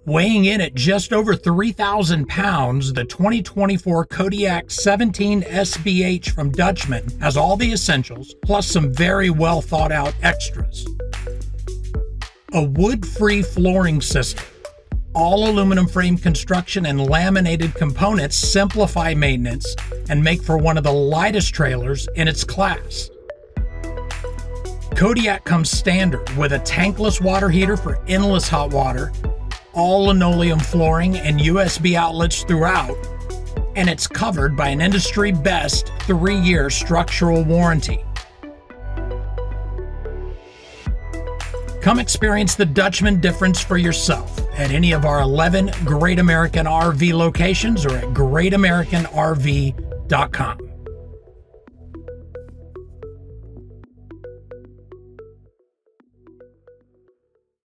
Weighing in at just over 3,000 pounds, the 2024 Kodiak 17SBH from Dutchmen has all the essentials, plus some very well thought out extras. A wood-free flooring system. All aluminum frame construction and laminated components simplify maintenance and make for one of the lightest trailers in its class. Kodiak comes standard with a tankless water heater for endless hot water, all linoleum flooring and USB outlets throughout, and it's covered by an industry-best 3-year structural warranty. Come experience the Dutchmen difference for yourself at any of our 11 Great American RV locations or at greatamericanrv.com.